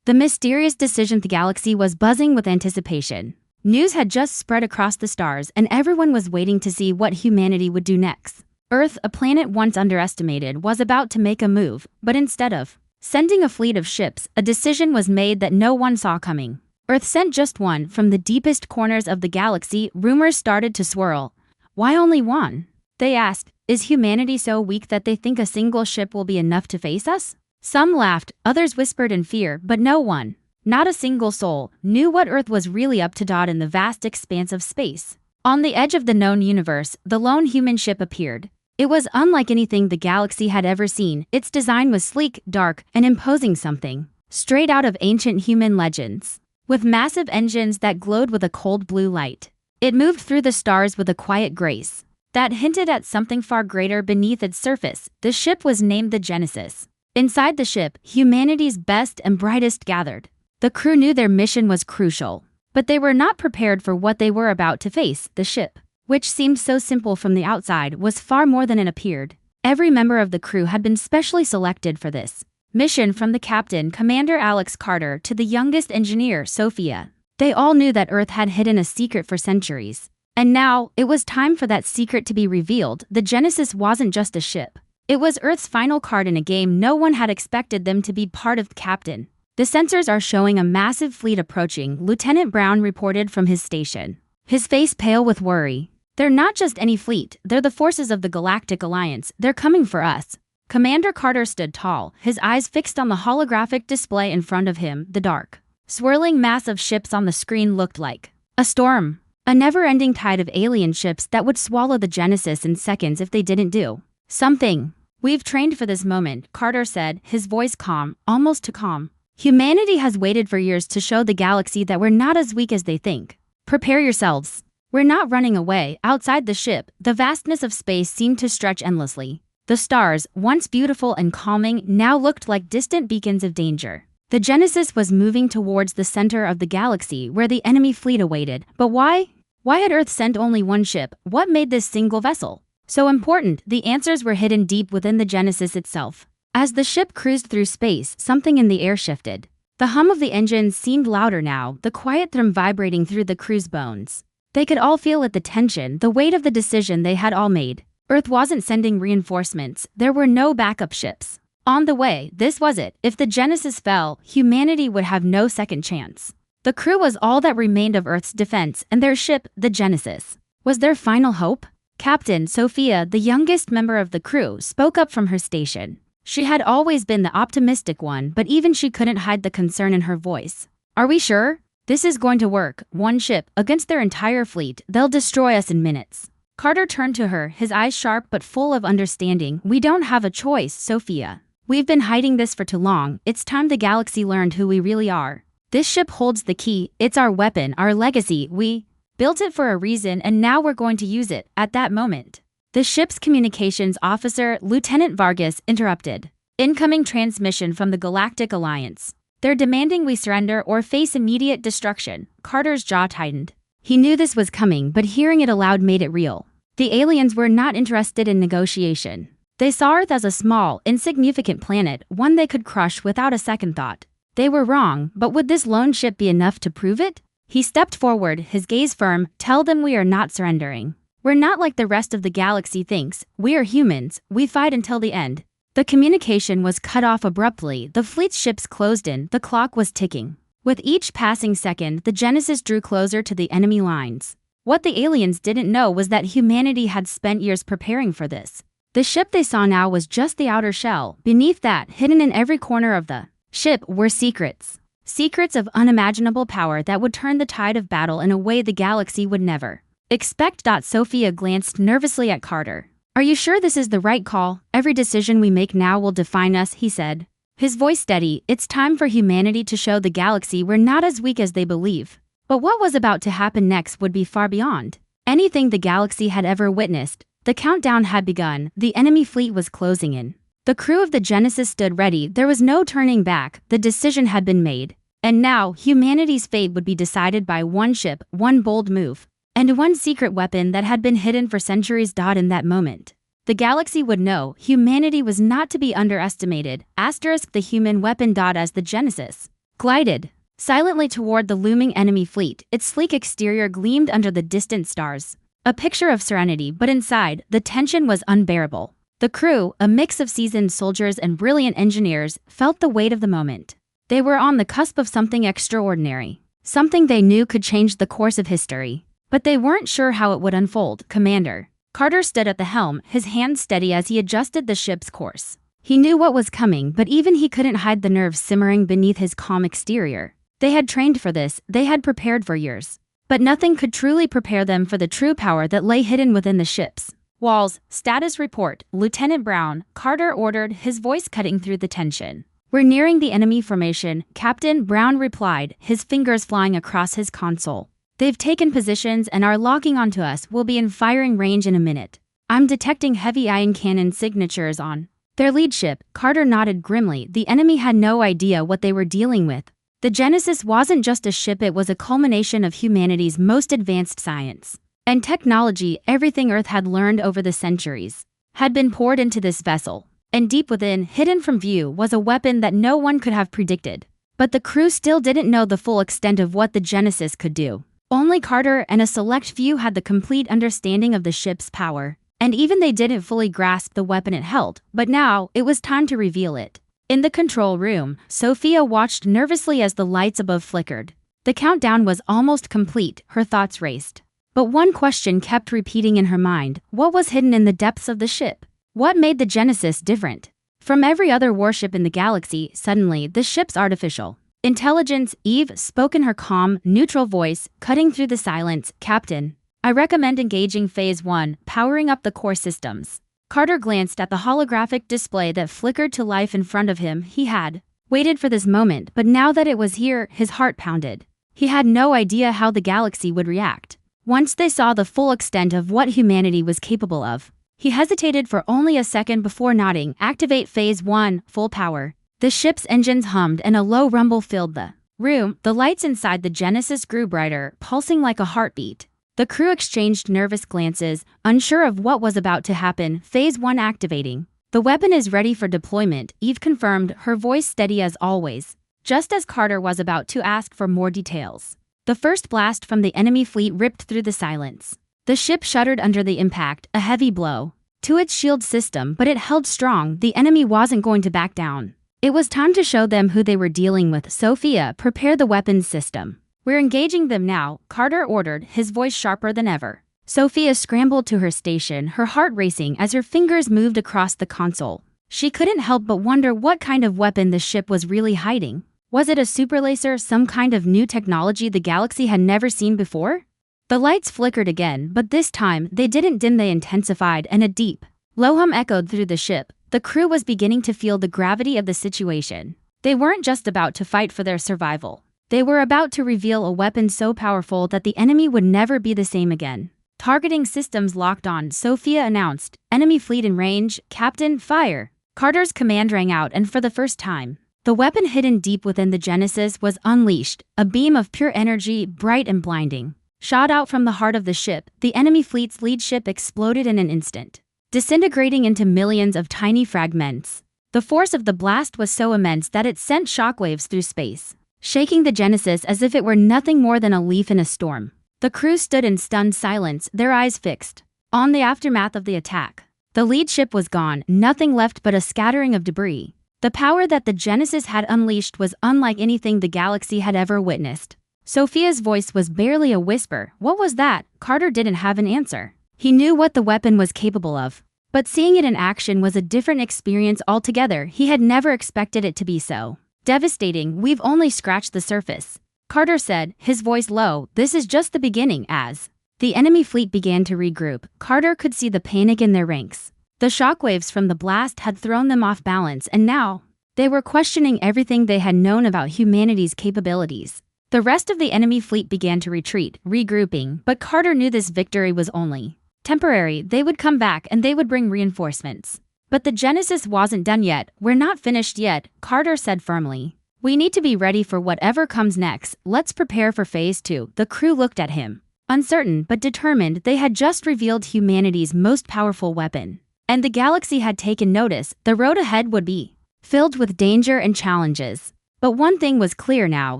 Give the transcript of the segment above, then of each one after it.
The mysterious decision the galaxy was buzzing with anticipation. News had just spread across the stars and everyone was waiting to see what humanity would do next. Earth, a planet once underestimated, was about to make a move, but instead of sending a fleet of ships, a decision was made that no one saw coming. Earth sent just one. From the deepest corners of the galaxy, rumors started to swirl. Why only one? They asked, is humanity so weak that they think a single ship will be enough to face us? Some laughed, others whispered in fear, but no one, not a single soul, knew what Earth was really up to in the vast expanse of space. On the edge of the known universe, the lone human ship appeared. It was unlike anything the galaxy had ever seen. Its design was sleek, dark, and imposing, something straight out of ancient human legends. With massive engines that glowed with a cold blue light, it moved through the stars with a quiet grace that hinted at something far greater beneath its surface. The ship was named the Genesis. Inside the ship, humanity's best and brightest gathered. The crew knew their mission was crucial, but they were not prepared for what they were about to face. The ship, which seemed so simple from the outside, was far more than it appeared. Every member of the crew had been specially selected for this mission, from the captain, Commander Alex Carter, to the youngest engineer, Sophia. They all knew that Earth had hidden a secret for centuries. And now, it was time for that secret to be revealed. The Genesis wasn't just a ship. It was Earth's final card in a game. No one had expected them to be part of the captain. The sensors are showing a massive fleet approaching, Lieutenant Brown reported from his station, his face pale with worry. They're not just any fleet, they're the forces of the Galactic Alliance. They're coming for us. Commander Carter stood tall, his eyes fixed on the holographic display in front of him. The dark, swirling mass of ships on the screen looked like a storm, a never-ending tide of alien ships that would swallow the Genesis in seconds if they didn't do something. We've trained for this moment, Carter said, his voice calm, almost too calm. Humanity has waited for years to show the galaxy that we're not as weak as they think. Prepare yourselves. We're not running away. Outside the ship, the vastness of space seemed to stretch endlessly. The stars, once beautiful and calming, now looked like distant beacons of danger. The Genesis was moving towards the center of the galaxy where the enemy fleet awaited. But why? Why had Earth sent only one ship? What made this single vessel so important? The answers were hidden deep within the Genesis itself. As the ship cruised through space, something in the air shifted. The hum of the engines seemed louder now, the quiet thrum vibrating through the crew's bones. They could all feel it, the tension, the weight of the decision they had all made. Earth wasn't sending reinforcements. There were no backup ships on the way. This was it. If the Genesis fell, humanity would have no second chance. The crew was all that remained of Earth's defense, and their ship, the Genesis, was their final hope. Captain Sophia, the youngest member of the crew, spoke up from her station. She had always been the optimistic one, but even she couldn't hide the concern in her voice. Are we sure this is going to work? One ship against their entire fleet. They'll destroy us in minutes. Carter turned to her, his eyes sharp but full of understanding. We don't have a choice, Sophia. We've been hiding this for too long. It's time the galaxy learned who we really are. This ship holds the key. It's our weapon, our legacy. We built it for a reason, and now we're going to use it. At that moment, the ship's communications officer, Lieutenant Vargas, interrupted. Incoming transmission from the Galactic Alliance. They're demanding we surrender or face immediate destruction. Carter's jaw tightened. He knew this was coming, but hearing it aloud made it real. The aliens were not interested in negotiation. They saw Earth as a small, insignificant planet, one they could crush without a second thought. They were wrong, but would this lone ship be enough to prove it? He stepped forward, his gaze firm. Tell them we are not surrendering. We're not like the rest of the galaxy thinks. We are humans. We fight until the end. The communication was cut off abruptly. The fleet's ships closed in. The clock was ticking. With each passing second, the Genesis drew closer to the enemy lines. What the aliens didn't know was that humanity had spent years preparing for this. The ship they saw now was just the outer shell. Beneath that, hidden in every corner of the ship, were secrets. Secrets of unimaginable power that would turn the tide of battle in a way the galaxy would never expect. Sophia glanced nervously at Carter. Are you sure this is the right call? Every decision we make now will define us, he said, his voice steady. It's time for humanity to show the galaxy we're not as weak as they believe. But what was about to happen next would be far beyond anything the galaxy had ever witnessed. The countdown had begun. The enemy fleet was closing in. The crew of the Genesis stood ready. There was no turning back. The decision had been made. And now, humanity's fate would be decided by one ship, one bold move, and one secret weapon that had been hidden for centuries. In that moment, the galaxy would know humanity was not to be underestimated. The human weapon. As the Genesis glided silently toward the looming enemy fleet. Its sleek exterior gleamed under the distant stars. A picture of serenity, but inside, the tension was unbearable. The crew, a mix of seasoned soldiers and brilliant engineers, felt the weight of the moment. They were on the cusp of something extraordinary. Something they knew could change the course of history. But they weren't sure how it would unfold. Commander Carter stood at the helm, his hands steady as he adjusted the ship's course. He knew what was coming, but even he couldn't hide the nerves simmering beneath his calm exterior. They had trained for this, they had prepared for years. But nothing could truly prepare them for the true power that lay hidden within the ship's walls. Status report, Lieutenant Brown, Carter ordered, his voice cutting through the tension. We're nearing the enemy formation, Captain Brown replied, his fingers flying across his console. They've taken positions and are locking onto us. We'll be in firing range in a minute. I'm detecting heavy ion cannon signatures on their lead ship. Carter nodded grimly. The enemy had no idea what they were dealing with. The Genesis wasn't just a ship, it was a culmination of humanity's most advanced science and technology. Everything Earth had learned over the centuries had been poured into this vessel. And deep within, hidden from view, was a weapon that no one could have predicted. But the crew still didn't know the full extent of what the Genesis could do. Only Carter and a select few had the complete understanding of the ship's power. And even they didn't fully grasp the weapon it held. But now, it was time to reveal it. In the control room, Sophia watched nervously as the lights above flickered. The countdown was almost complete. Her thoughts raced. But one question kept repeating in her mind. What was hidden in the depths of the ship? What made the Genesis different from every other warship in the galaxy? Suddenly, the ship's artificial intelligence, Eve spoke in her calm, neutral voice, cutting through the silence. Captain, I recommend engaging Phase 1, powering up the core systems. Carter glanced at the holographic display that flickered to life in front of him. He had waited for this moment, but now that it was here, his heart pounded. He had no idea how the galaxy would react once they saw the full extent of what humanity was capable of. He hesitated for only a second before nodding. Activate Phase 1, full power. The ship's engines hummed and a low rumble filled the room. The lights inside the Genesis grew brighter, pulsing like a heartbeat. The crew exchanged nervous glances, unsure of what was about to happen. Phase 1 activating. The weapon is ready for deployment, Eve confirmed, her voice steady as always. Just as Carter was about to ask for more details, the first blast from the enemy fleet ripped through the silence. The ship shuddered under the impact, a heavy blow to its shield system, but it held strong. The enemy wasn't going to back down. It was time to show them who they were dealing with. Sophia, prepare the weapons system. We're engaging them now, Carter ordered, his voice sharper than ever. Sophia scrambled to her station, her heart racing as her fingers moved across the console. She couldn't help but wonder what kind of weapon the ship was really hiding. Was it a superlaser, some kind of new technology the galaxy had never seen before? The lights flickered again, but this time, they didn't dim, they intensified, and a deep, low hum echoed through the ship. The crew was beginning to feel the gravity of the situation. They weren't just about to fight for their survival. They were about to reveal a weapon so powerful that the enemy would never be the same again. Targeting systems locked on, Sophia announced. Enemy fleet in range, Captain, fire. Carter's command rang out, and for the first time, the weapon hidden deep within the Genesis was unleashed. A beam of pure energy, bright and blinding, shot out from the heart of the ship. The enemy fleet's lead ship exploded in an instant, disintegrating into millions of tiny fragments. The force of the blast was so immense that it sent shockwaves through space, shaking the Genesis as if it were nothing more than a leaf in a storm. The crew stood in stunned silence, their eyes fixed on the aftermath of the attack. The lead ship was gone, nothing left but a scattering of debris. The power that the Genesis had unleashed was unlike anything the galaxy had ever witnessed. Sophia's voice was barely a whisper. What was that? Carter didn't have an answer. He knew what the weapon was capable of, but seeing it in action was a different experience altogether. He had never expected it to be so devastating. We've only scratched the surface, Carter said, his voice low. This is just the beginning. As the enemy fleet began to regroup, Carter could see the panic in their ranks. The shockwaves from the blast had thrown them off balance, and now they were questioning everything they had known about humanity's capabilities. The rest of the enemy fleet began to retreat, regrouping, but Carter knew this victory was only temporary. They would come back and they would bring reinforcements. But the Genesis wasn't done yet. We're not finished yet, Carter said firmly. We need to be ready for whatever comes next. Let's prepare for Phase 2. The crew looked at him, uncertain but determined. They had just revealed humanity's most powerful weapon, and the galaxy had taken notice. The road ahead would be filled with danger and challenges. But one thing was clear now: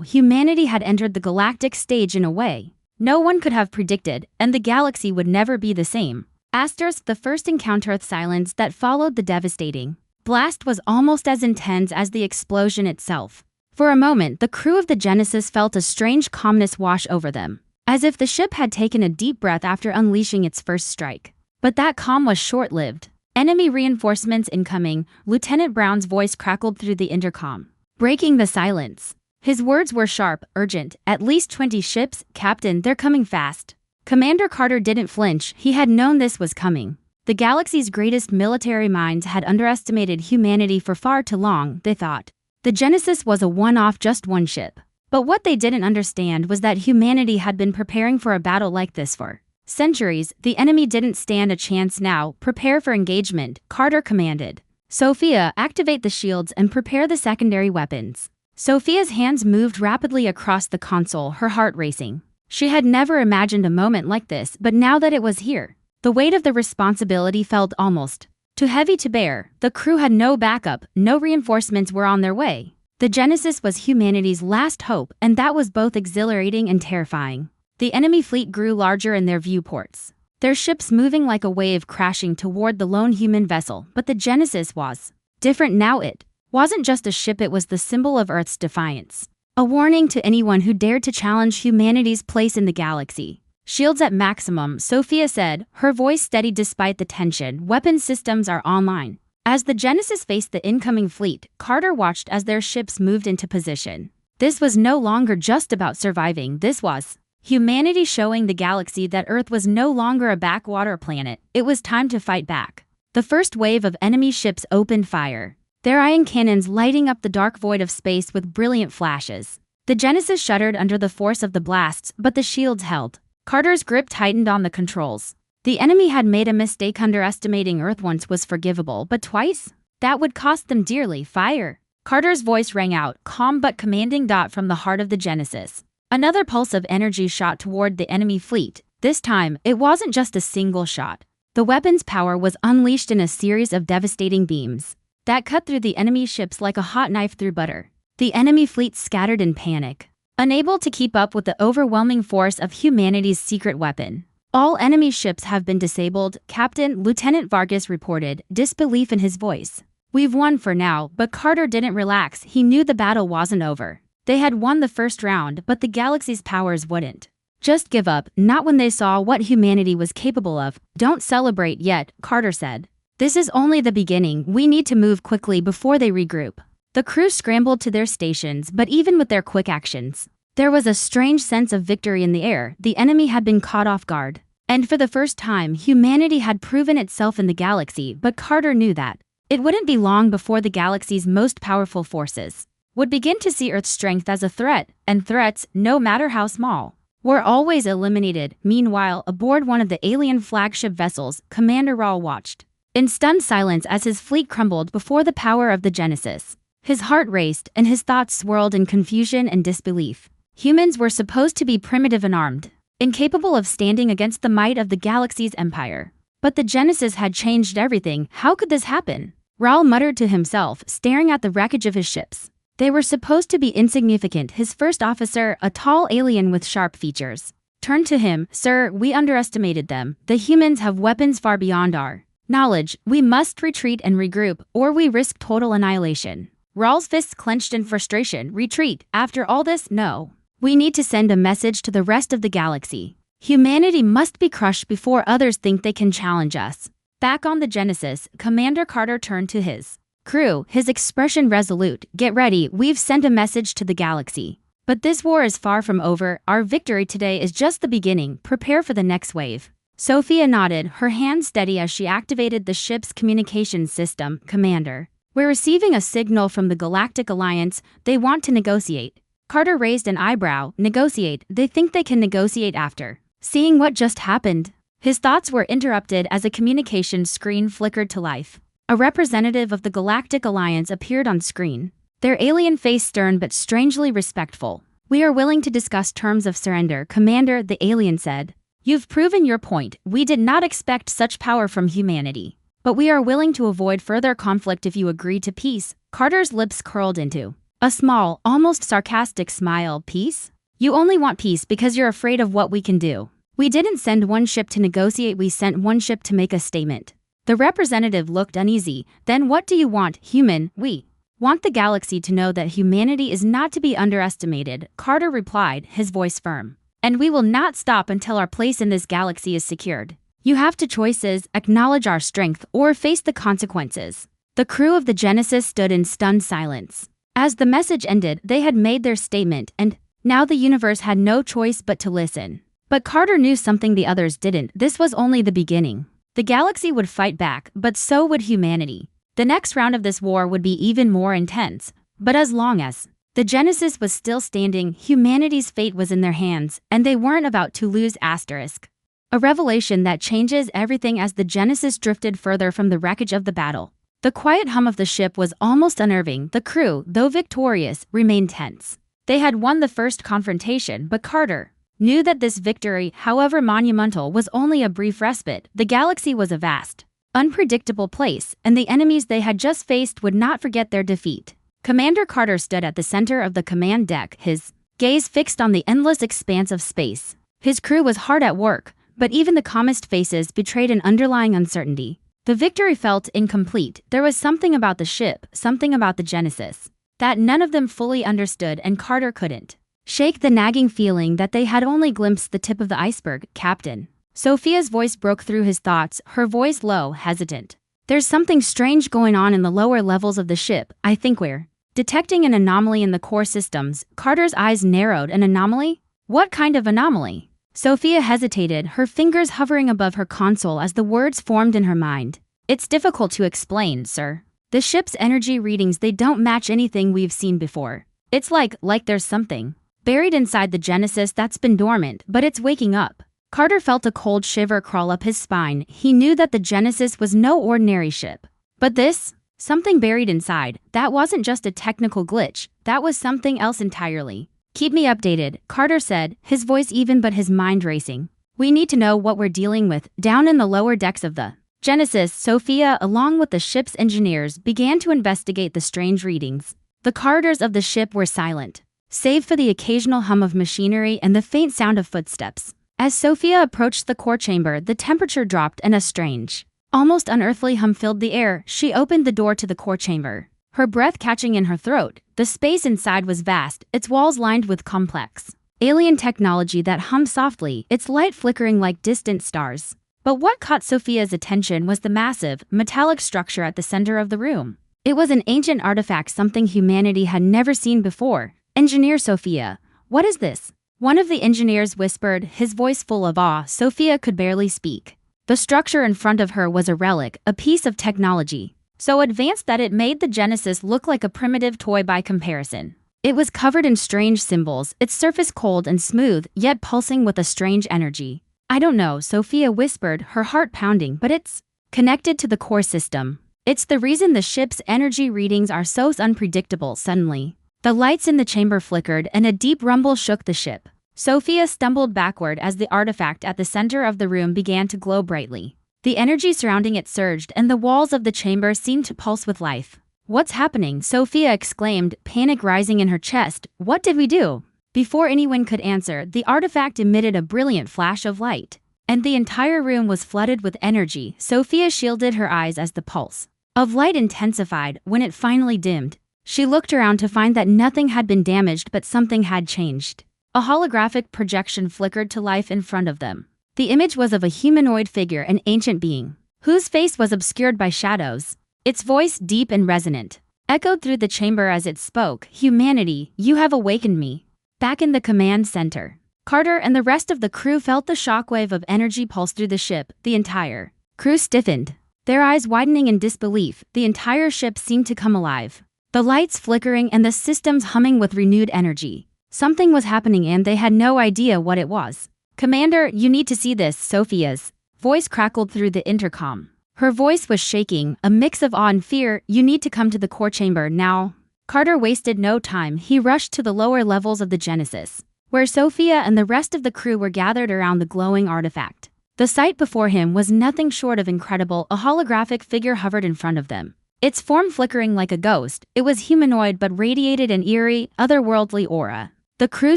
humanity had entered the galactic stage in a way no one could have predicted, and the galaxy would never be the same. The first encounter with silence that followed the devastating blast was almost as intense as the explosion itself. For a moment, the crew of the Genesis felt a strange calmness wash over them, as if the ship had taken a deep breath after unleashing its first strike. But that calm was short-lived. Enemy reinforcements incoming, Lieutenant Brown's voice crackled through the intercom, breaking the silence. His words were sharp, urgent. "At least 20 ships, Captain, they're coming fast." Commander Carter didn't flinch. He had known this was coming. The galaxy's greatest military minds had underestimated humanity for far too long, they thought. The Genesis was a one-off, just one ship. But what they didn't understand was that humanity had been preparing for a battle like this for centuries. The enemy didn't stand a chance now. "Prepare for engagement," Carter commanded. "Sophia, activate the shields and prepare the secondary weapons." Sophia's hands moved rapidly across the console, her heart racing. She had never imagined a moment like this, but now that it was here, the weight of the responsibility felt almost too heavy to bear. The crew had no backup, no reinforcements were on their way. The Genesis was humanity's last hope, and that was both exhilarating and terrifying. The enemy fleet grew larger in their viewports, their ships moving like a wave crashing toward the lone human vessel. But the Genesis was different now. It wasn't just a ship, it was the symbol of Earth's defiance. A warning to anyone who dared to challenge humanity's place in the galaxy. "Shields at maximum," Sophia said, her voice steady despite the tension. "Weapon systems are online." As the Genesis faced the incoming fleet, Carter watched as their ships moved into position. This was no longer just about surviving. This was humanity showing the galaxy that Earth was no longer a backwater planet. It was time to fight back. The first wave of enemy ships opened fire, their ion cannons lighting up the dark void of space with brilliant flashes. The Genesis shuddered under the force of the blasts, but the shields held. Carter's grip tightened on the controls. The enemy had made a mistake. Underestimating Earth once was forgivable, but twice? That would cost them dearly. "Fire!" Carter's voice rang out, calm but commanding. From the heart of the Genesis, another pulse of energy shot toward the enemy fleet. This time, it wasn't just a single shot. The weapon's power was unleashed in a series of devastating beams that cut through the enemy ships like a hot knife through butter. The enemy fleet scattered in panic, unable to keep up with the overwhelming force of humanity's secret weapon. "All enemy ships have been disabled, Captain," Lieutenant Vargas reported, disbelief in his voice. "We've won for now." But Carter didn't relax. He knew the battle wasn't over. They had won the first round, but the galaxy's powers wouldn't just give up, not when they saw what humanity was capable of. "Don't celebrate yet," Carter said. "This is only the beginning. We need to move quickly before they regroup." The crew scrambled to their stations, but even with their quick actions, there was a strange sense of victory in the air. The enemy had been caught off guard, and for the first time, humanity had proven itself in the galaxy. But Carter knew that it wouldn't be long before the galaxy's most powerful forces would begin to see Earth's strength as a threat, and threats, no matter how small, were always eliminated. Meanwhile, aboard one of the alien flagship vessels, Commander Rawl watched in stunned silence as his fleet crumbled before the power of the Genesis. His heart raced, and his thoughts swirled in confusion and disbelief. Humans were supposed to be primitive and armed, incapable of standing against the might of the galaxy's empire. But the Genesis had changed everything. How could this happen? Rawl muttered to himself, staring at the wreckage of his ships. They were supposed to be insignificant. His first officer, a tall alien with sharp features, turned to him. "Sir, we underestimated them. The humans have weapons far beyond our knowledge. We must retreat and regroup, or we risk total annihilation." Rawl's fists clenched in frustration. "Retreat? After all this? No. We need to send a message to the rest of the galaxy. Humanity must be crushed before others think they can challenge us." Back on the Genesis, Commander Carter turned to his crew, his expression resolute. "Get ready, we've sent a message to the galaxy. But this war is far from over. Our victory today is just the beginning. Prepare for the next wave." Sophia nodded, her hand steady as she activated the ship's communications system. "Commander, we're receiving a signal from the Galactic Alliance. They want to negotiate." Carter raised an eyebrow. "Negotiate? They think they can negotiate after seeing what just happened?" His thoughts were interrupted as a communications screen flickered to life. A representative of the Galactic Alliance appeared on screen, their alien face stern but strangely respectful. "We are willing to discuss terms of surrender, Commander," the alien said. "You've proven your point. We did not expect such power from humanity. But we are willing to avoid further conflict if you agree to peace." Carter's lips curled into A small, almost sarcastic smile. Peace? You only want peace because you're afraid of what we can do. We didn't send one ship to negotiate, we sent one ship to make a statement. The representative looked uneasy. Then what do you want, human? We want the galaxy to know that humanity is not to be underestimated, Carter replied, his voice firm. And we will not stop until our place in this galaxy is secured. You have two choices: acknowledge our strength or face the consequences. The crew of the Genesis stood in stunned silence. As the message ended, they had made their statement, and now the universe had no choice but to listen. But Carter knew something the others didn't. This was only the beginning. The galaxy would fight back, but so would humanity. The next round of this war would be even more intense. But as long as the Genesis was still standing, humanity's fate was in their hands, and they weren't about to lose. A revelation that changes everything. As the Genesis drifted further from the wreckage of the battle, the quiet hum of the ship was almost unnerving. The crew, though victorious, remained tense. They had won the first confrontation, but Carter knew that this victory, however monumental, was only a brief respite. The galaxy was a vast, unpredictable place, and the enemies they had just faced would not forget their defeat. Commander Carter stood at the center of the command deck, his gaze fixed on the endless expanse of space. His crew was hard at work, but even the calmest faces betrayed an underlying uncertainty. The victory felt incomplete. There was something about the ship, something about the Genesis, that none of them fully understood, and Carter couldn't shake the nagging feeling that they had only glimpsed the tip of the iceberg. Captain. Sophia's voice broke through his thoughts, her voice low, hesitant. There's something strange going on in the lower levels of the ship. I think we're detecting an anomaly in the core systems. Carter's eyes narrowed. An anomaly? What kind of anomaly? Sophia hesitated, her fingers hovering above her console as the words formed in her mind. It's difficult to explain, sir. The ship's energy readings, they don't match anything we've seen before. It's like there's something buried inside the Genesis that's been dormant, but it's waking up. Carter felt a cold shiver crawl up his spine. He knew that the Genesis was no ordinary ship. But this, something buried inside, that wasn't just a technical glitch, that was something else entirely. Keep me updated, Carter said, his voice even but his mind racing. We need to know what we're dealing with. Down in the lower decks of the Genesis, Sophia, along with the ship's engineers, began to investigate the strange readings. The corridors of the ship were silent, save for the occasional hum of machinery and the faint sound of footsteps. As Sophia approached the core chamber, the temperature dropped and a strange, almost unearthly hum filled the air. She opened the door to the core chamber, her breath catching in her throat. The space inside was vast, its walls lined with complex alien technology that hummed softly, its light flickering like distant stars. But what caught Sophia's attention was the massive, metallic structure at the center of the room. It was an ancient artifact, something humanity had never seen before. Engineer Sophia, what is this? One of the engineers whispered, his voice full of awe. Sophia could barely speak. The structure in front of her was a relic, a piece of technology so advanced that it made the Genesis look like a primitive toy by comparison. It was covered in strange symbols, its surface cold and smooth, yet pulsing with a strange energy. I don't know, Sophia whispered, her heart pounding, but it's connected to the core system. It's the reason the ship's energy readings are so unpredictable. Suddenly, the lights in the chamber flickered and a deep rumble shook the ship. Sophia stumbled backward as the artifact at the center of the room began to glow brightly. The energy surrounding it surged and the walls of the chamber seemed to pulse with life. What's happening? Sophia exclaimed, panic rising in her chest. What did we do? Before anyone could answer, the artifact emitted a brilliant flash of light, and the entire room was flooded with energy. Sophia shielded her eyes as the pulse of light intensified. When it finally dimmed, she looked around to find that nothing had been damaged, but something had changed. A holographic projection flickered to life in front of them. The image was of a humanoid figure, an ancient being, whose face was obscured by shadows. Its voice, deep and resonant, echoed through the chamber as it spoke. Humanity, you have awakened me. Back in the command center, Carter and the rest of the crew felt the shockwave of energy pulse through the ship. The entire crew stiffened, their eyes widening in disbelief. The entire ship seemed to come alive, the lights flickering and the systems humming with renewed energy. Something was happening and they had no idea what it was. Commander, you need to see this. Sophia's voice crackled through the intercom. Her voice was shaking, a mix of awe and fear. You need to come to the core chamber now. Carter wasted no time. He rushed to the lower levels of the Genesis, where Sophia and the rest of the crew were gathered around the glowing artifact. The sight before him was nothing short of incredible. A holographic figure hovered in front of them, its form flickering like a ghost. It was humanoid but radiated an eerie, otherworldly aura. The crew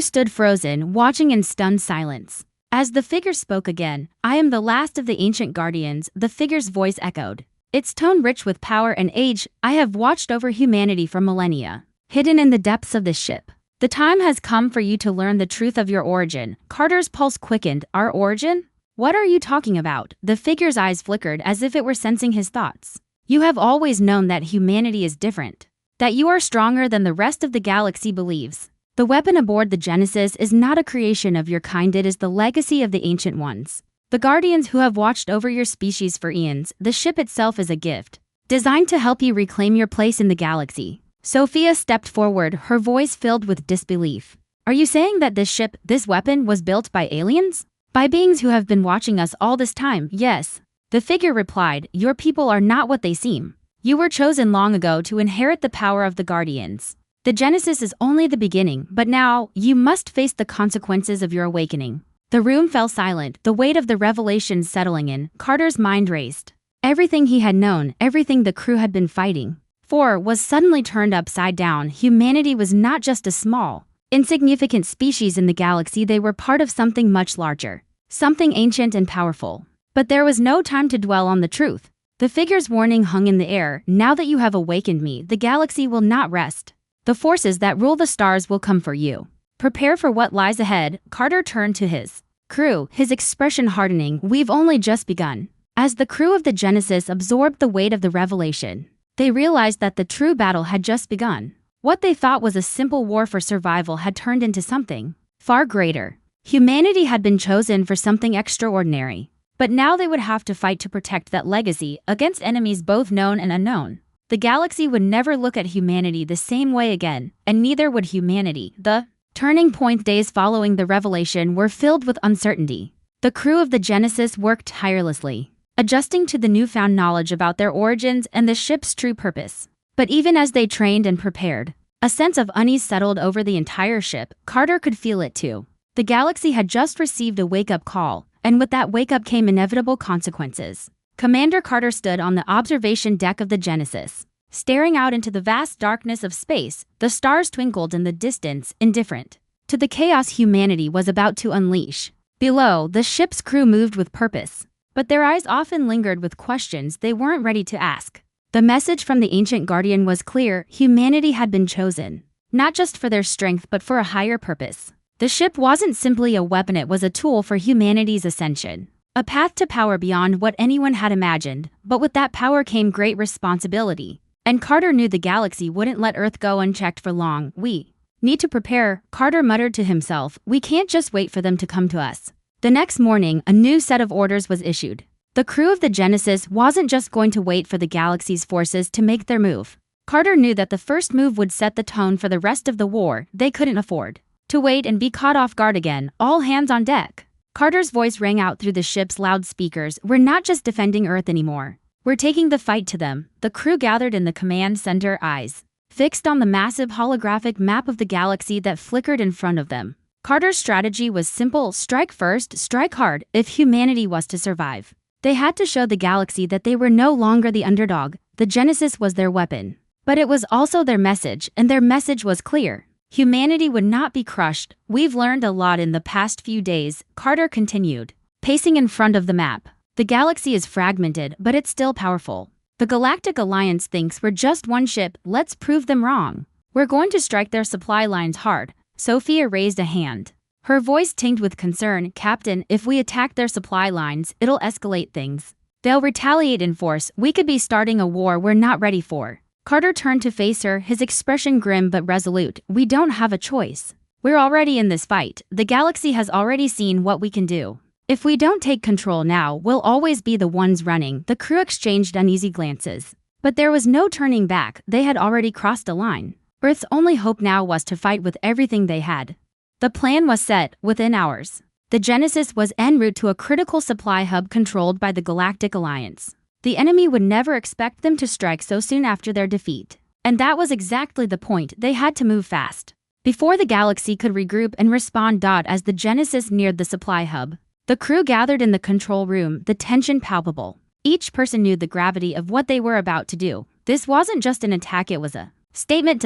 stood frozen, watching in stunned silence. As the figure spoke again, "I am the last of the ancient guardians," the figure's voice echoed. Its tone rich with power and age. "I have watched over humanity for millennia, hidden in the depths of this ship. The time has come for you to learn the truth of your origin." Carter's pulse quickened. "Our origin? What are you talking about?" The figure's eyes flickered as if it were sensing his thoughts. "You have always known that humanity is different, that you are stronger than the rest of the galaxy believes. The weapon aboard the Genesis is not a creation of your kind, it is the legacy of the Ancient Ones. The Guardians who have watched over your species for eons. The ship itself is a gift, designed to help you reclaim your place in the galaxy." Sophia stepped forward, her voice filled with disbelief. "Are you saying that this ship, this weapon, was built by aliens? By beings who have been watching us all this time?" "Yes," the figure replied. "Your people are not what they seem. You were chosen long ago to inherit the power of the Guardians. The Genesis is only the beginning, but now, you must face the consequences of your awakening." The room fell silent, the weight of the revelation settling in. Carter's mind raced. Everything he had known, everything the crew had been fighting for, was suddenly turned upside down. Humanity was not just a small, insignificant species in the galaxy, they were part of something much larger, something ancient and powerful. But there was no time to dwell on the truth. The figure's warning hung in the air. "Now that you have awakened me, the galaxy will not rest. The forces that rule the stars will come for you. Prepare for what lies ahead." Carter turned to his crew, his expression hardening. "We've only just begun." As the crew of the Genesis absorbed the weight of the revelation, they realized that the true battle had just begun. What they thought was a simple war for survival had turned into something far greater. Humanity had been chosen for something extraordinary. But now they would have to fight to protect that legacy against enemies both known and unknown. The galaxy would never look at humanity the same way again, and neither would humanity. The turning point days following the revelation were filled with uncertainty. The crew of the Genesis worked tirelessly, adjusting to the newfound knowledge about their origins and the ship's true purpose. But even as they trained and prepared, a sense of unease settled over the entire ship. Carter could feel it too. The galaxy had just received a wake-up call, and with that wake-up came inevitable consequences. Commander Carter stood on the observation deck of the Genesis, staring out into the vast darkness of space. The stars twinkled in the distance, indifferent to the chaos humanity was about to unleash. Below, the ship's crew moved with purpose, but their eyes often lingered with questions they weren't ready to ask. The message from the Ancient Guardian was clear: humanity had been chosen, not just for their strength but for a higher purpose. The ship wasn't simply a weapon, it was a tool for humanity's ascension, a path to power beyond what anyone had imagined. But with that power came great responsibility, and Carter knew the galaxy wouldn't let Earth go unchecked for long. "We need to prepare," Carter muttered to himself. "We can't just wait for them to come to us." The next morning, a new set of orders was issued. The crew of the Genesis wasn't just going to wait for the galaxy's forces to make their move. Carter knew that the first move would set the tone for the rest of the war. They couldn't afford to wait and be caught off guard again. "All hands on deck." Carter's voice rang out through the ship's loudspeakers. "We're not just defending Earth anymore. We're taking the fight to them." The crew gathered in the command center, eyes fixed on the massive holographic map of the galaxy that flickered in front of them. Carter's strategy was simple: strike first, strike hard. If humanity was to survive, they had to show the galaxy that they were no longer the underdog. The Genesis was their weapon, but it was also their message, and their message was clear. Humanity would not be crushed. "We've learned a lot in the past few days," Carter continued, pacing in front of the map. "The galaxy is fragmented, but it's still powerful. The Galactic Alliance thinks we're just one ship. Let's prove them wrong. We're going to strike their supply lines hard." Sophia raised a hand, her voice tinged with concern. "Captain, if we attack their supply lines, it'll escalate things. They'll retaliate in force. We could be starting a war we're not ready for." Carter turned to face her, his expression grim but resolute. "We don't have a choice. We're already in this fight. The galaxy has already seen what we can do. If we don't take control now, we'll always be the ones running." The crew exchanged uneasy glances, but there was no turning back. They had already crossed a line. Earth's only hope now was to fight with everything they had. The plan was set. Within hours, the Genesis was en route to a critical supply hub controlled by the Galactic Alliance. The enemy would never expect them to strike so soon after their defeat. And that was exactly the point. They had to move fast before the galaxy could regroup and respond. As the Genesis neared the supply hub, the crew gathered in the control room, the tension palpable. Each person knew the gravity of what they were about to do. This wasn't just an attack, it was a statement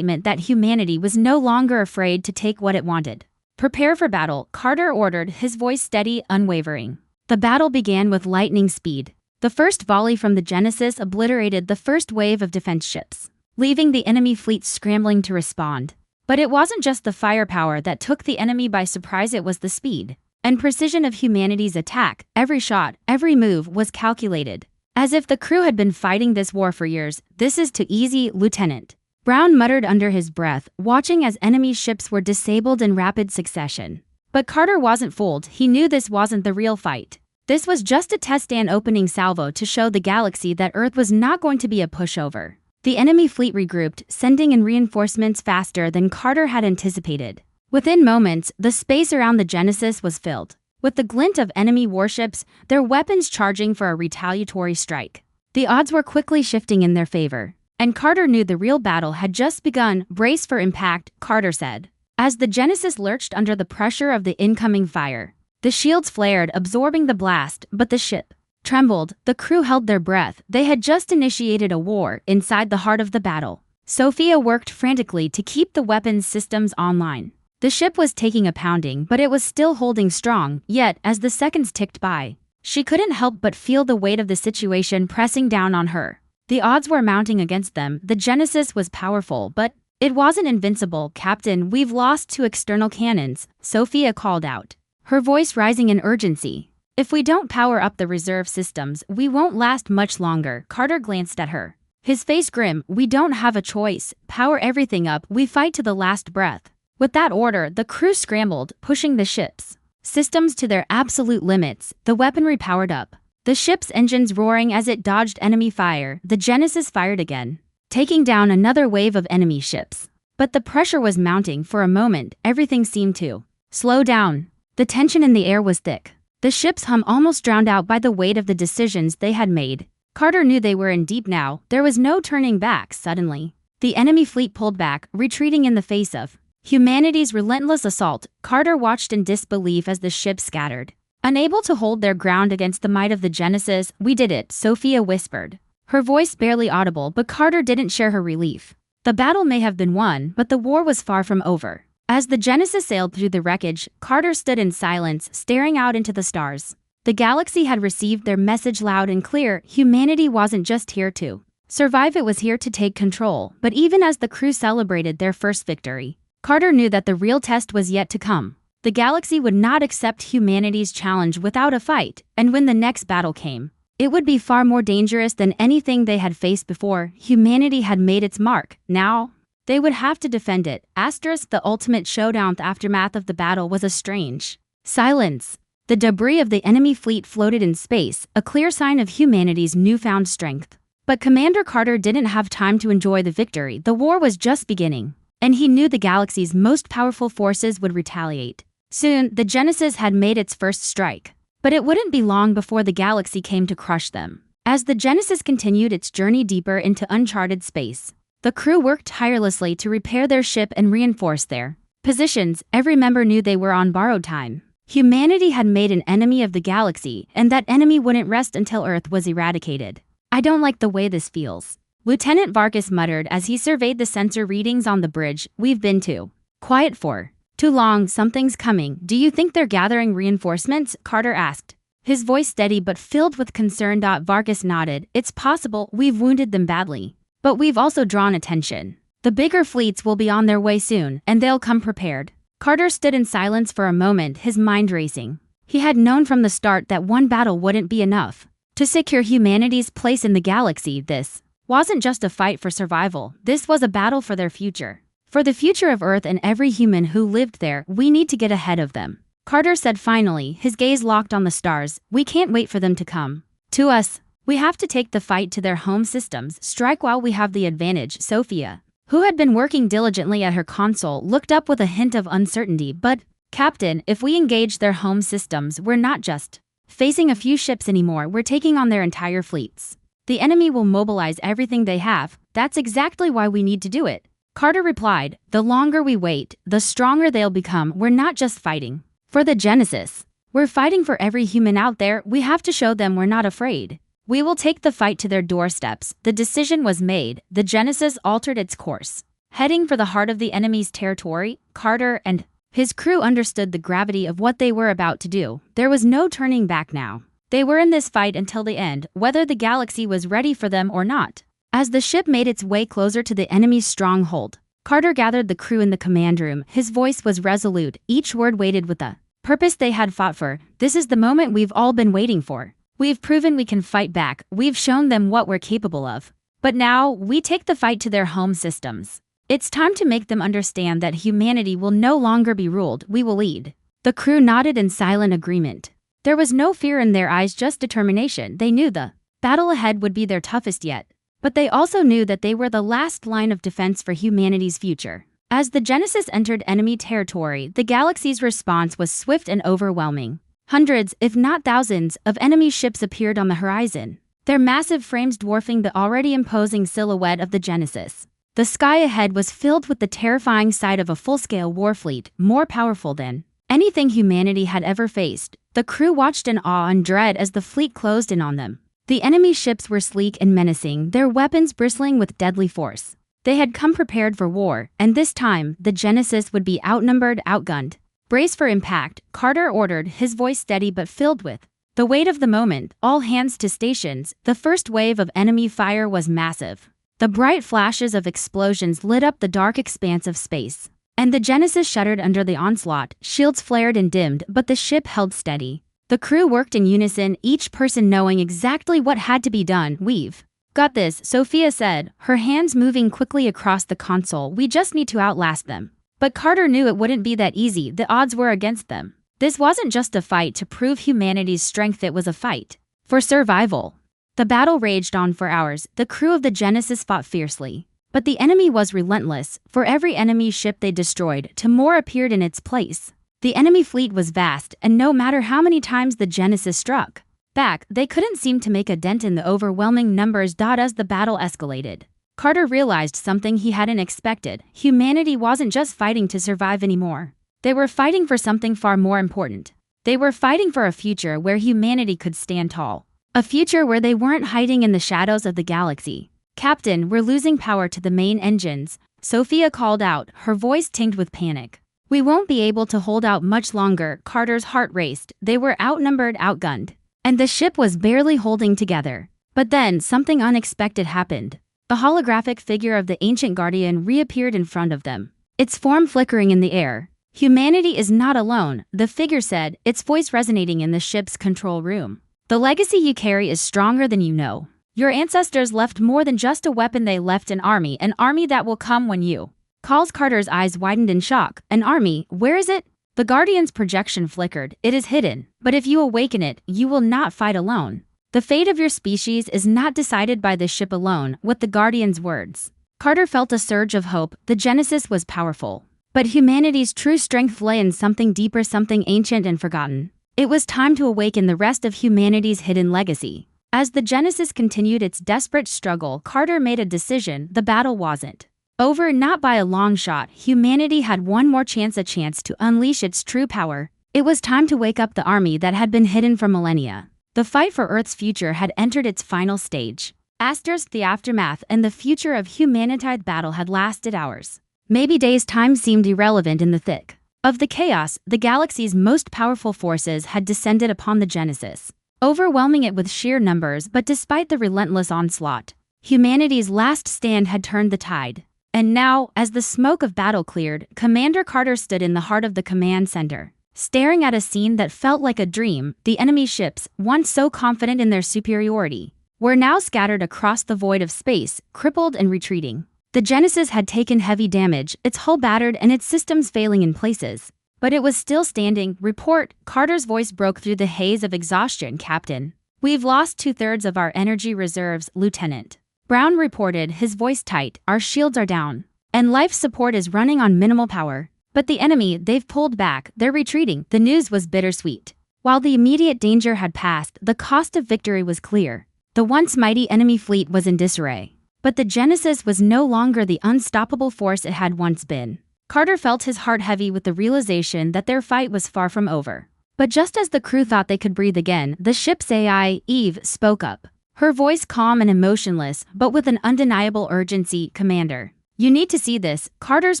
that humanity was no longer afraid to take what it wanted. Prepare for battle, Carter ordered, his voice steady, unwavering. The battle began with lightning speed. The first volley from the Genesis obliterated the first wave of defense ships, leaving the enemy fleet scrambling to respond. But it wasn't just the firepower that took the enemy by surprise, it was the speed and precision of humanity's attack. Every shot, every move was calculated, as if the crew had been fighting this war for years. "This is too easy, Lieutenant," Brown muttered under his breath, watching as enemy ships were disabled in rapid succession. But Carter wasn't fooled. He knew this wasn't the real fight. This was just a test, an opening salvo to show the galaxy that Earth was not going to be a pushover. The enemy fleet regrouped, sending in reinforcements faster than Carter had anticipated. Within moments, the space around the Genesis was filled with the glint of enemy warships, their weapons charging for a retaliatory strike. The odds were quickly shifting in their favor, and Carter knew the real battle had just begun. "Brace for impact," Carter said, as the Genesis lurched under the pressure of the incoming fire. The shields flared, absorbing the blast, but the ship trembled. The crew held their breath. They had just initiated a war inside the heart of the battle. Sophia worked frantically to keep the weapons systems online. The ship was taking a pounding, but it was still holding strong. Yet, as the seconds ticked by, she couldn't help but feel the weight of the situation pressing down on her. The odds were mounting against them. The Genesis was powerful, but it wasn't invincible. "Captain, we've lost 2 external cannons," Sophia called out, her voice rising in urgency. "If we don't power up the reserve systems, we won't last much longer." Carter glanced at her, his face grim. "We don't have a choice. Power everything up. We fight to the last breath." With that order, the crew scrambled, pushing the ship's systems to their absolute limits. The weaponry powered up, the ship's engines roaring as it dodged enemy fire. The Genesis fired again, taking down another wave of enemy ships. But the pressure was mounting. For a moment, everything seemed to slow down. The tension in the air was thick, the ship's hum almost drowned out by the weight of the decisions they had made. Carter knew they were in deep now. There was no turning back. Suddenly, the enemy fleet pulled back, retreating in the face of humanity's relentless assault. Carter watched in disbelief as the ship scattered, unable to hold their ground against the might of the Genesis. "We did it," Sophia whispered, her voice barely audible, but Carter didn't share her relief. The battle may have been won, but the war was far from over. As the Genesis sailed through the wreckage, Carter stood in silence, staring out into the stars. The galaxy had received their message loud and clear. Humanity wasn't just here to survive, it was here to take control. But even as the crew celebrated their first victory, Carter knew that the real test was yet to come. The galaxy would not accept humanity's challenge without a fight, and when the next battle came, it would be far more dangerous than anything they had faced before. Humanity had made its mark. Now, they would have to defend it. The ultimate showdown. The aftermath of the battle was a strange silence. The debris of the enemy fleet floated in space, a clear sign of humanity's newfound strength. But Commander Carter didn't have time to enjoy the victory. The war was just beginning, and he knew the galaxy's most powerful forces would retaliate. Soon, the Genesis had made its first strike, but it wouldn't be long before the galaxy came to crush them. As the Genesis continued its journey deeper into uncharted space, the crew worked tirelessly to repair their ship and reinforce their positions. Every member knew they were on borrowed time. Humanity had made an enemy of the galaxy, and that enemy wouldn't rest until Earth was eradicated. "I don't like the way this feels," Lieutenant Vargas muttered as he surveyed the sensor readings on the bridge. "We've been too quiet for too long. Something's coming." "Do you think they're gathering reinforcements?" Carter asked, his voice steady but filled with concern. Vargas nodded. "It's possible. We've wounded them badly, but we've also drawn attention. The bigger fleets will be on their way soon, and they'll come prepared." Carter stood in silence for a moment, his mind racing. He had known from the start that one battle wouldn't be enough to secure humanity's place in the galaxy. This wasn't just a fight for survival. This was a battle for their future. For the future of Earth and every human who lived there. "We need to get ahead of them," Carter said finally, his gaze locked on the stars. "We can't wait for them to come to us. We have to take the fight to their home systems. Strike while we have the advantage." Sophia, who had been working diligently at her console, looked up with a hint of uncertainty. "But, Captain, if we engage their home systems, we're not just facing a few ships anymore. We're taking on their entire fleets. The enemy will mobilize everything they have." "That's exactly why we need to do it," Carter replied. "The longer we wait, the stronger they'll become. We're not just fighting for the Genesis. We're fighting for every human out there. We have to show them we're not afraid." We will take the fight to their doorsteps. The decision was made. The Genesis altered its course. Heading for the heart of the enemy's territory, Carter and his crew understood the gravity of what they were about to do. There was no turning back now. They were in this fight until the end, whether the galaxy was ready for them or not. As the ship made its way closer to the enemy's stronghold, Carter gathered the crew in the command room. His voice was resolute, each word weighted with the purpose they had fought for. This is the moment we've all been waiting for. We've proven we can fight back. We've shown them what we're capable of. But now, we take the fight to their home systems. It's time to make them understand that humanity will no longer be ruled. We will lead. The crew nodded in silent agreement. There was no fear in their eyes, just determination. They knew the battle ahead would be their toughest yet. But they also knew that they were the last line of defense for humanity's future. As the Genesis entered enemy territory, the galaxy's response was swift and overwhelming. Hundreds, if not thousands, of enemy ships appeared on the horizon, their massive frames dwarfing the already imposing silhouette of the Genesis. The sky ahead was filled with the terrifying sight of a full-scale war fleet, more powerful than anything humanity had ever faced. The crew watched in awe and dread as the fleet closed in on them. The enemy ships were sleek and menacing, their weapons bristling with deadly force. They had come prepared for war, and this time, the Genesis would be outnumbered, outgunned. Brace for impact, Carter ordered, his voice steady but filled with the weight of the moment. All hands to stations. The first wave of enemy fire was massive. The bright flashes of explosions lit up the dark expanse of space, and the Genesis shuddered under the onslaught. Shields flared and dimmed, but the ship held steady. The crew worked in unison, each person knowing exactly what had to be done. "We've got this," Sophia said, her hands moving quickly across the console. "We just need to outlast them." But Carter knew it wouldn't be that easy. The odds were against them. This wasn't just a fight to prove humanity's strength, it was a fight for survival. The battle raged on for hours. The crew of the Genesis fought fiercely. But the enemy was relentless. For every enemy ship they destroyed, two more appeared in its place. The enemy fleet was vast, and no matter how many times the Genesis struck back, they couldn't seem to make a dent in the overwhelming numbers. As the battle escalated, Carter realized something he hadn't expected. Humanity wasn't just fighting to survive anymore. They were fighting for something far more important. They were fighting for a future where humanity could stand tall. A future where they weren't hiding in the shadows of the galaxy. "Captain, we're losing power to the main engines," Sophia called out, her voice tinged with panic. "We won't be able to hold out much longer." Carter's heart raced. They were outnumbered, outgunned, and the ship was barely holding together. But then, something unexpected happened. The holographic figure of the ancient guardian reappeared in front of them, its form flickering in the air. "Humanity is not alone," the figure said, its voice resonating in the ship's control room. "The legacy you carry is stronger than you know. Your ancestors left more than just a weapon, they left an army that will come when you calls." Carter's eyes widened in shock. "An army? Where is it?" The Guardian's projection flickered. "It is hidden. But if you awaken it, you will not fight alone. The fate of your species is not decided by the ship alone." With the Guardian's words, Carter felt a surge of hope. The Genesis was powerful. But humanity's true strength lay in something deeper, something ancient and forgotten. It was time to awaken the rest of humanity's hidden legacy. As the Genesis continued its desperate struggle, Carter made a decision. The battle wasn't over, not by a long shot. Humanity had one more chance, a chance to unleash its true power. It was time to wake up the army that had been hidden for millennia. The fight for Earth's future had entered its final stage. The aftermath and the future of humanity. Battle had lasted hours. Maybe days. Time seemed irrelevant in the thick of the chaos. The galaxy's most powerful forces had descended upon the Genesis, overwhelming it with sheer numbers. But despite the relentless onslaught, humanity's last stand had turned the tide. And now, as the smoke of battle cleared, Commander Carter stood in the heart of the command center, staring at a scene that felt like a dream. The enemy ships, once so confident in their superiority, were now scattered across the void of space, crippled and retreating. The Genesis had taken heavy damage, its hull battered and its systems failing in places. But it was still standing. "Report," Carter's voice broke through the haze of exhaustion. "Captain, we've lost 2/3 of our energy reserves." Lieutenant Brown reported, his voice tight. "Our shields are down, and life support is running on minimal power. But the enemy, they've pulled back, they're retreating." The news was bittersweet. While the immediate danger had passed, the cost of victory was clear. The once mighty enemy fleet was in disarray. But the Genesis was no longer the unstoppable force it had once been. Carter felt his heart heavy with the realization that their fight was far from over. But just as the crew thought they could breathe again, the ship's AI, Eve, spoke up. Her voice calm and emotionless, but with an undeniable urgency. "Commander, you need to see this." Carter's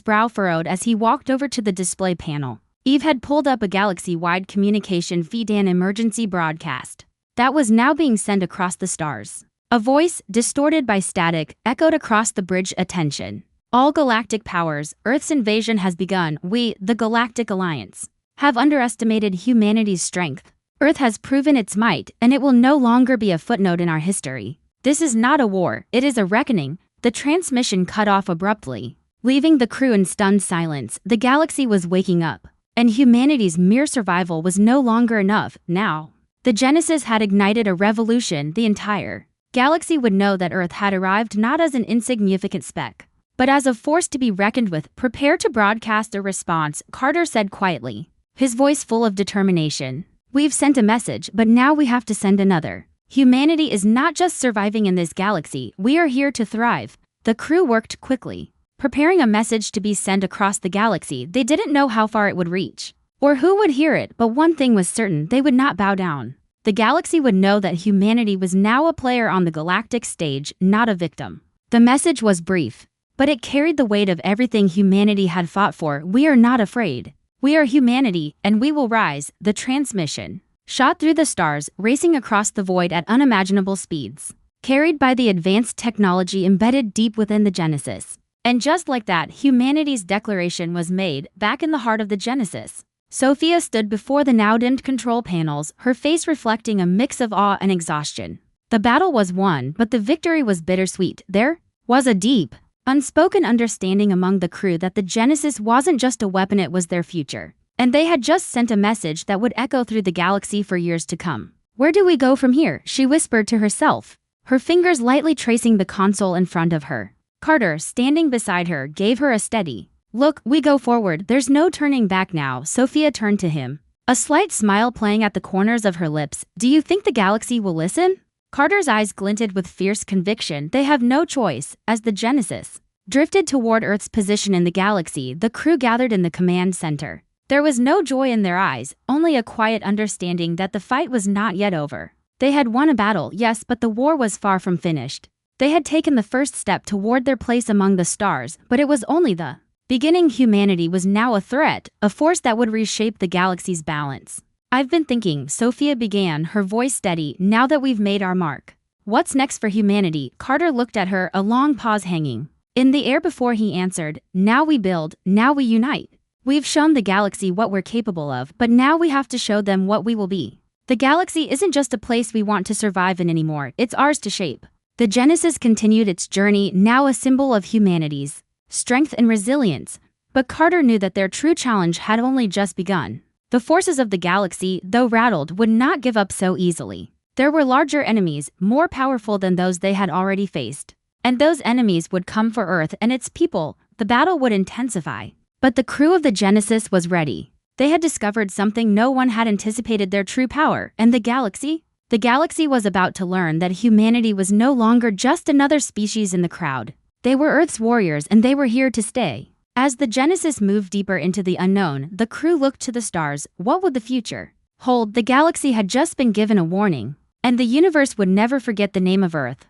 brow furrowed as he walked over to the display panel. Eve had pulled up a galaxy-wide communication feed, an emergency broadcast that was now being sent across the stars. A voice, distorted by static, echoed across the bridge. "Attention. All galactic powers, Earth's invasion has begun. We, the Galactic Alliance, have underestimated humanity's strength. Earth has proven its might, and it will no longer be a footnote in our history. This is not a war, it is a reckoning." The transmission cut off abruptly, leaving the crew in stunned silence. The galaxy was waking up, and humanity's mere survival was no longer enough. Now, the Genesis had ignited a revolution. The entire galaxy would know that Earth had arrived not as an insignificant speck, but as a force to be reckoned with. "Prepare to broadcast a response," Carter said quietly, his voice full of determination. "We've sent a message, but now we have to send another. Humanity is not just surviving in this galaxy, we are here to thrive." The crew worked quickly, preparing a message to be sent across the galaxy. They didn't know how far it would reach, or who would hear it, but one thing was certain: they would not bow down. The galaxy would know that humanity was now a player on the galactic stage, not a victim. The message was brief, but it carried the weight of everything humanity had fought for. "We are not afraid. We are humanity, and we will rise." The transmission shot through the stars, racing across the void at unimaginable speeds, carried by the advanced technology embedded deep within the Genesis. And just like that, humanity's declaration was made. Back in the heart of the Genesis, Sophia stood before the now-dimmed control panels, her face reflecting a mix of awe and exhaustion. The battle was won, but the victory was bittersweet. There was a deep, unspoken understanding among the crew that the Genesis wasn't just a weapon, it was their future. And they had just sent a message that would echo through the galaxy for years to come. "Where do we go from here?" she whispered to herself, her fingers lightly tracing the console in front of her. Carter, standing beside her, gave her a steady look. "We go forward, there's no turning back now." Sophia turned to him, a slight smile playing at the corners of her lips. "Do you think the galaxy will listen?" Carter's eyes glinted with fierce conviction. "They have no choice." As the Genesis drifted toward Earth's position in the galaxy, the crew gathered in the command center. There was no joy in their eyes, only a quiet understanding that the fight was not yet over. They had won a battle, yes, but the war was far from finished. They had taken the first step toward their place among the stars, but it was only the beginning. Humanity was now a threat, a force that would reshape the galaxy's balance. "I've been thinking," Sophia began, her voice steady, "now that we've made our mark, what's next for humanity?" Carter looked at her, a long pause hanging in the air before he answered. "Now we build, now we unite. We've shown the galaxy what we're capable of, but now we have to show them what we will be. The galaxy isn't just a place we want to survive in anymore, it's ours to shape." The Genesis continued its journey, now a symbol of humanity's strength and resilience. But Carter knew that their true challenge had only just begun. The forces of the galaxy, though rattled, would not give up so easily. There were larger enemies, more powerful than those they had already faced. And those enemies would come for Earth and its people. The battle would intensify. But the crew of the Genesis was ready. They had discovered something no one had anticipated: their true power. And the galaxy? The galaxy was about to learn that humanity was no longer just another species in the crowd. They were Earth's warriors, and they were here to stay. As the Genesis moved deeper into the unknown, the crew looked to the stars. What would the future hold? The galaxy had just been given a warning, and the universe would never forget the name of Earth.